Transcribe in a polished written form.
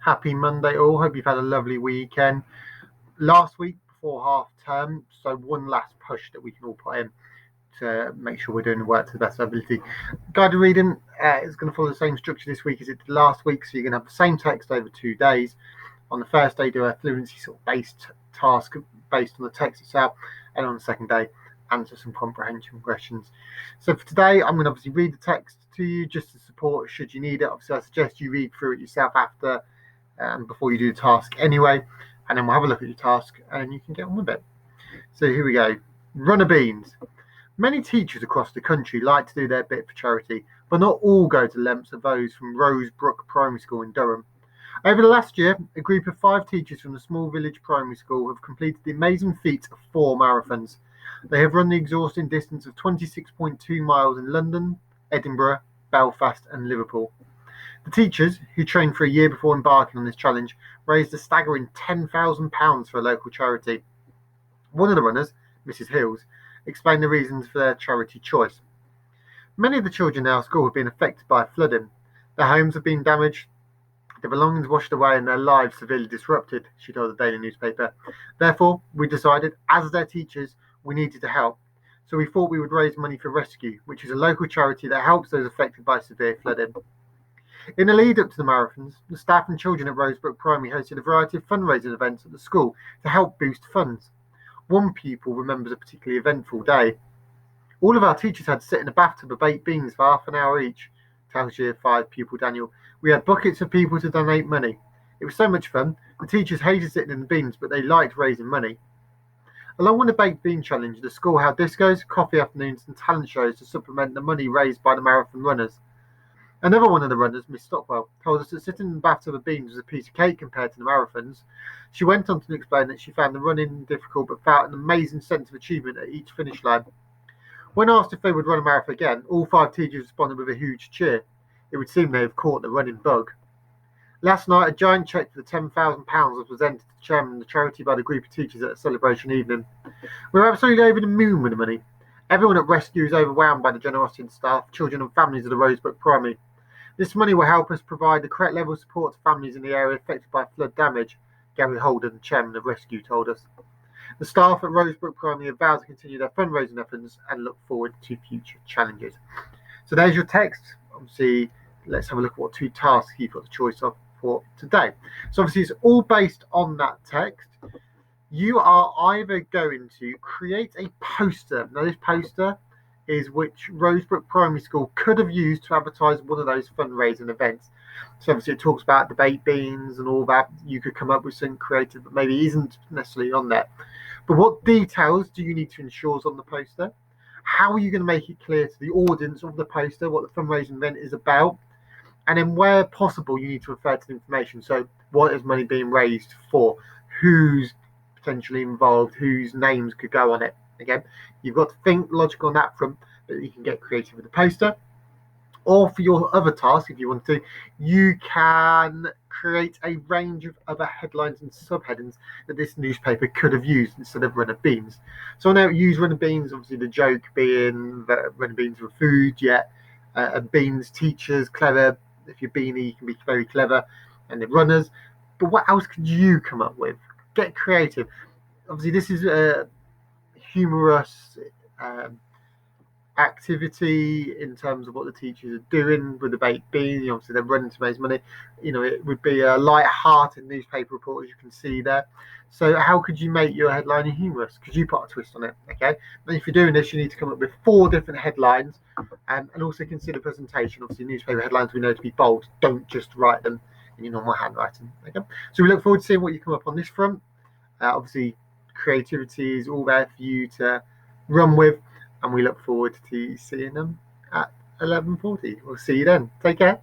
Happy Monday all. Hope you've had a lovely weekend. Last week before half term, so one last push that we can all put in to make sure we're doing the work to the best of our ability. Guided reading is going to follow the same structure this week as it did last week, so you're going to have the same text over 2 days. On the first day, do a fluency sort of based task based on the text itself, and on the second day, answer some comprehension questions. So for today, I'm going to obviously read the text to you just to support should you need it. Obviously, I suggest you read through it yourself after before you do the task anyway, and then we'll have a look at your task and you can get on with it. So here we go. Runner beans. Many teachers across the country like to do their bit for charity, but not all go to lengths of those from Rosebrook Primary School in Durham. Over the last year, a group of 5 teachers from the small village primary school have completed the amazing feat of 4 marathons. They have run the exhausting distance of 26.2 miles in London, Edinburgh, Belfast, and Liverpool. The teachers, who trained for a year before embarking on this challenge, raised a staggering £10,000 for a local charity. One of the runners, Mrs. Hills, explained the reasons for their charity choice. Many of the children in our school have been affected by flooding. Their homes have been damaged, their belongings washed away, and their lives severely disrupted, she told the daily newspaper. Therefore, we decided, as their teachers, we needed to help. So we thought we would raise money for Rescue, which is a local charity that helps those affected by severe flooding. In the lead up to the marathons, the staff and children at Rosebrook Primary hosted a variety of fundraising events at the school to help boost funds. One pupil remembers a particularly eventful day. All of our teachers had to sit in a bathtub of baked beans for half an hour each, tells Year 5 pupil Daniel. We had buckets of people to donate money. It was so much fun. The teachers hated sitting in the beans, but they liked raising money. Along with the baked bean challenge, the school held discos, coffee afternoons, and talent shows to supplement the money raised by the marathon runners. Another one of the runners, Miss Stockwell, told us that sitting in the bathtub of beans was a piece of cake compared to the marathons. She went on to explain that she found the running difficult but felt an amazing sense of achievement at each finish line. When asked if they would run a marathon again, all 5 teachers responded with a huge cheer. It would seem they have caught the running bug. Last night, a giant cheque for the £10,000 was presented to the chairman of the charity by the group of teachers at a celebration evening. We were absolutely over the moon with the money. Everyone at Rescue is overwhelmed by the generosity of the staff, children and families of the Rosebrook Primary. This money will help us provide the correct level of support to families in the area affected by flood damage, Gary Holden, chairman of Rescue, told us. The staff at Rosebrook Primary have vowed to continue their fundraising efforts and look forward to future challenges. So there's your text. Obviously, let's have a look at what 2 tasks you've got the choice of for today. So obviously, it's all based on that text. You are either going to create a poster. Now, this poster is which Rosebrook Primary School could have used to advertise one of those fundraising events. So obviously it talks about the baked beans and all that. You could come up with something creative that maybe isn't necessarily on there. But what details do you need to ensure is on the poster? How are you going to make it clear to the audience of the poster what the fundraising event is about? And then where possible, you need to refer to the information. So what is money being raised for? Who's potentially involved? Whose names could go on it? Again, you've got to think logical on that front, but you can get creative with the poster. Or for your other task, if you want to, you can create a range of other headlines and subheadings that this newspaper could have used instead of runner beans. So I know use runner beans, obviously the joke being that runner beans were food, yet beans, teachers, clever. If you're beanie, you can be very clever, and the runners. But what else could you come up with? Get creative. Obviously, this is a humorous activity in terms of what the teachers are doing with the baked beans. Obviously, they're running to raise money. It would be a light-hearted newspaper report, as you can see there. So how could you make your headline humorous? Could you put a twist on it? Okay. And if you're doing this, you need to come up with 4 different headlines, and also consider presentation. Obviously, newspaper headlines we know to be bold. Don't just write them in your normal handwriting. Okay. So we look forward to seeing what you come up on this front. Obviously, creativity is all there for you to run with, and we look forward to seeing them at 11:40. We'll see you then. Take care.